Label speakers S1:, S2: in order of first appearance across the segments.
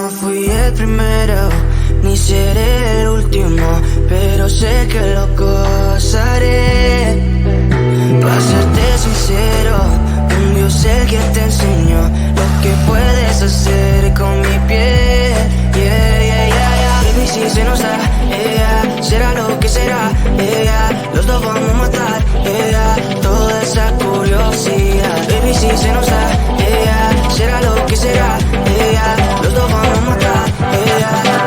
S1: no fui el primero, ni seré el último, pero sé que lo gozaré. Para serte sincero, un Dios el que te enseñó lo que puedes hacer con mi piel. Yeah, yeah, yeah, yeah. Baby, si se nos da, será lo que será, los dos vamos a matar, toda esa curiosidad. Baby, si se nos da, será lo que será, los dos vamos a matar,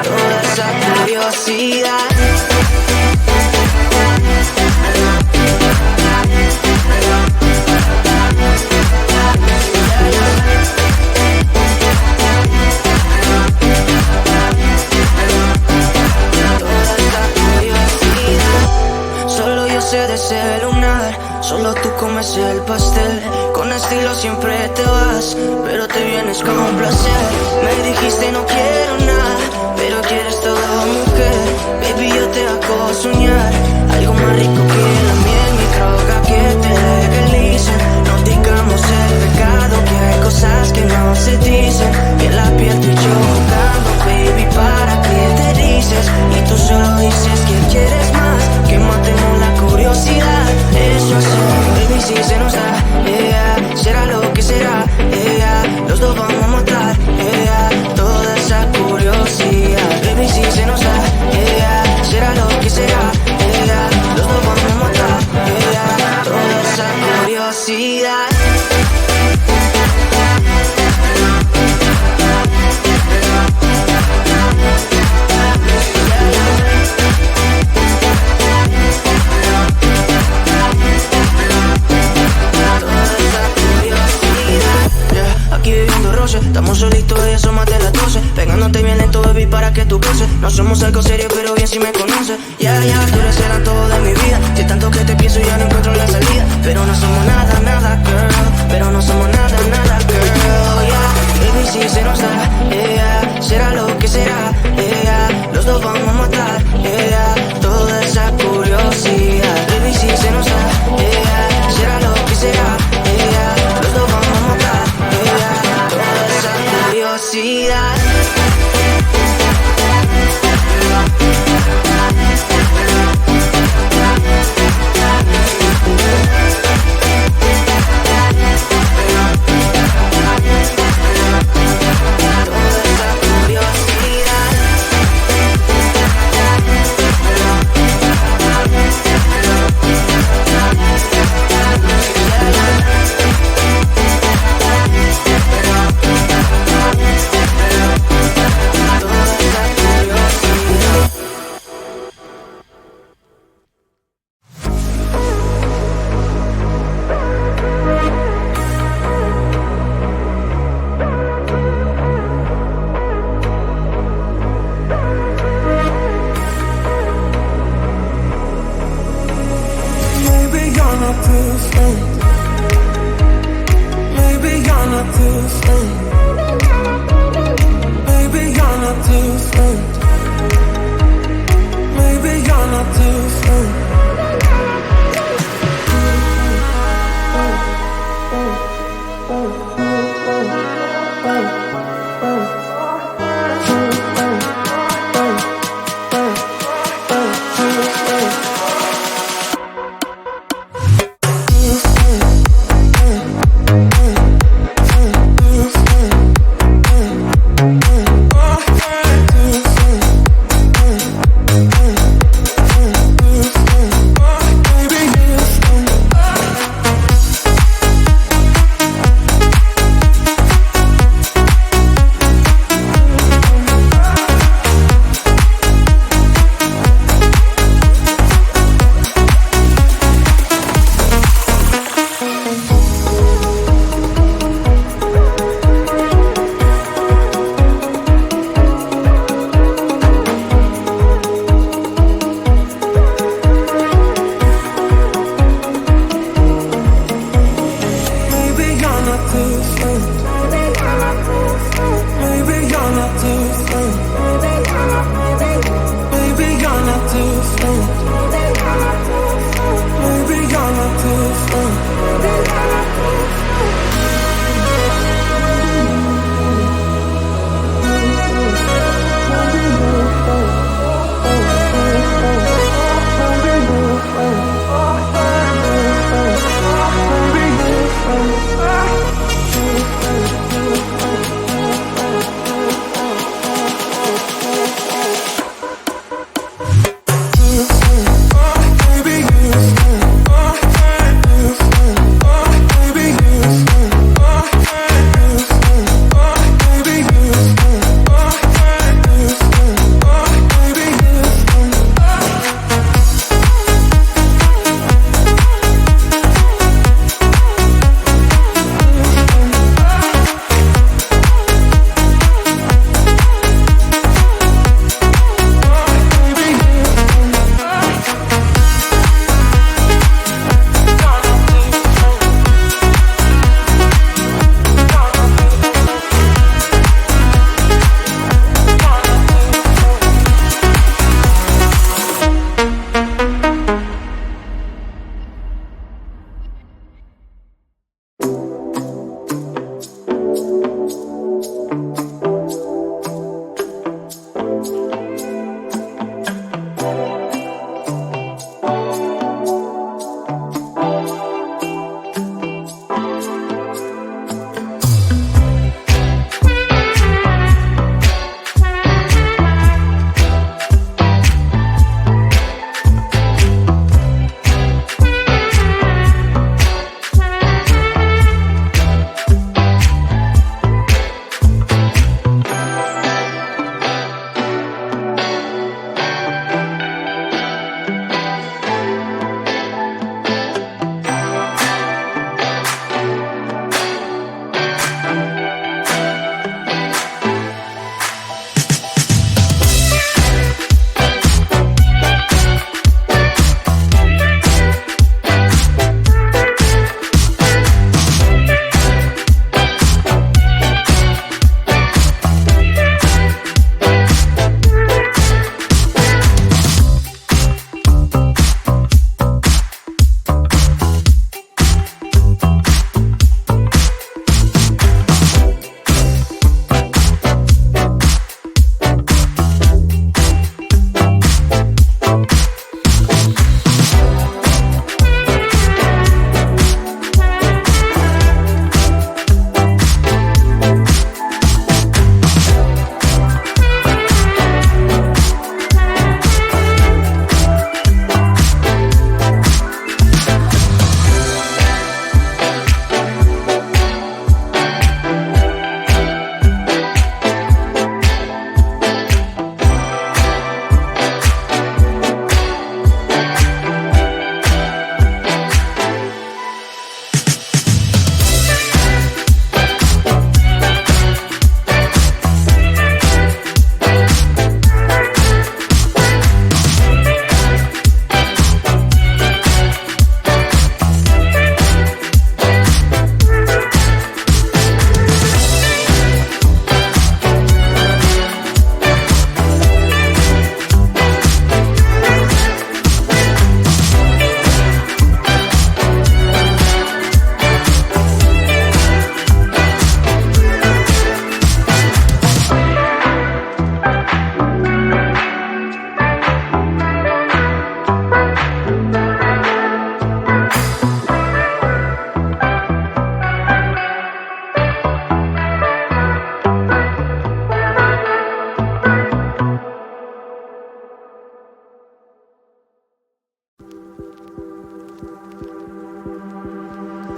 S1: toda esa curiosidad. De celular, solo tú comes el pastel. Con estilo siempre te vas, pero te vienes con un placer. Me dijiste no quiero nada, pero quieres todo, mujer. Baby, yo te hago soñar algo más rico que la miel, mi droga que te legalice. No digamos el pecado, que hay cosas que no se dicen. Y en la piel tú y yo jugando, baby, ¿para qué te dices? Y tú solo dices que quieres más, que matemos la curiosidad. Eso es, baby, si se nos da, será lo que será, los dos vamos a matar, toda esa curiosidad. Baby, si se nos da, será lo que será, los dos vamos a matar, toda esa curiosidad. Estamos solitos y eso más de las 12. Pegándote bien lento, baby, para que tú goces. No somos algo serio, pero bien si me conoces. Ya, tú eres el antojo de mi vida. Si tanto que te pienso ya no encuentro la salida. Pero no somos nada, nada, girl. Pero no somos nada, nada, girl. Baby, si se nos da, será lo que será, los dos vamos a matar, toda esa curiosidad. Baby, si se nos da, será lo que será, los dos vamos a matar, toda esa curiosidad.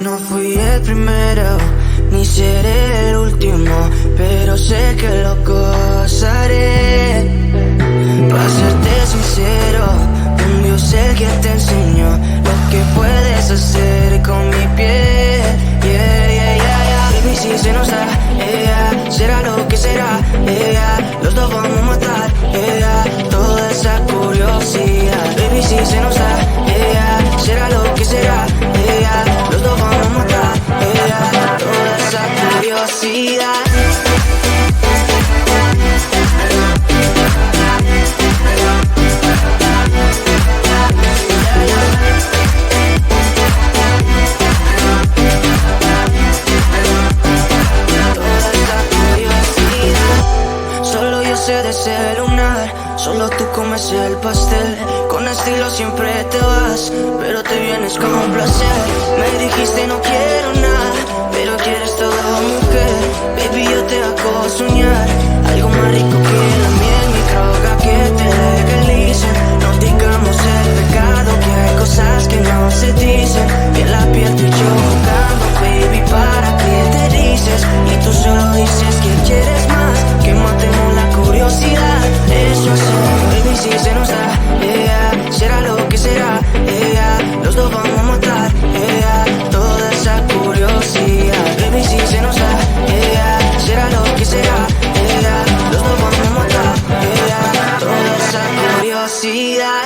S1: No fui el primero, ni seré el último, pero sé que lo gozaré. Para serte sincero, un Dios el que te enseñó lo que puedes hacer con mi piel. Yeah, yeah, yeah, yeah. Baby, si se nos da, yeah, será lo que será, yeah, los dos vamos a matar, yeah, toda esa curiosidad. Baby, si se nos da, yeah, será lo que será, yeah, los dos vamos a matar, yeah, toda esa curiosidad. De ese lunar, solo tú comes el pastel. Con estilo siempre te vas, pero te vienes con un placer. Me dijiste no quiero nada, pero quieres todo, mujer. Baby, yo te hago soñar algo más rico que la miel, mi droga que te legalicen. No digamos el pecado, que hay cosas que no se dicen. Y en la piel tú y yo jugando, baby, ¿para qué te dices? Y tú solo dices que quieres más, que matemos la curiosidad. Eso hacemos, baby, si se nos da, yeah, será lo que será, yeah, los dos vamos a matar, yeah, toda esa curiosidad. Baby, si se nos da, yeah, será lo que será, yeah, los dos vamos a matar, yeah, toda esa curiosidad.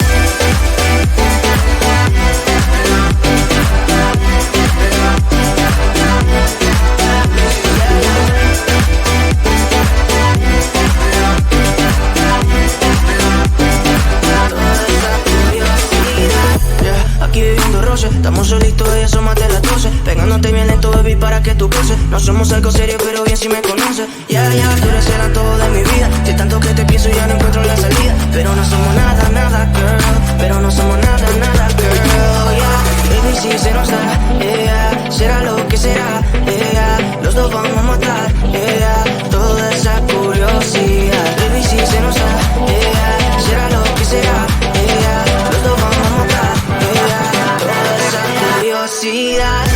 S1: Aquí viviendo roce, estamos solitos y asómate a las 12. Pegándote bien lento, baby, para que tú goces. No somos algo serio, pero bien si me conoces. Ya, ya, tú eres el todo de mi vida. De tanto que te pienso ya no encuentro la salida. Pero no somos nada, nada, girl. Pero no somos nada, nada, girl. Yeah, baby, si se nos da, yeah, será lo que será, yeah, los dos vamos a matar, yeah, toda esa curiosidad. Baby, si se nos da, yeah, será lo que será, yeah, los dos vamos a matar, yeah, toda esa curiosidad.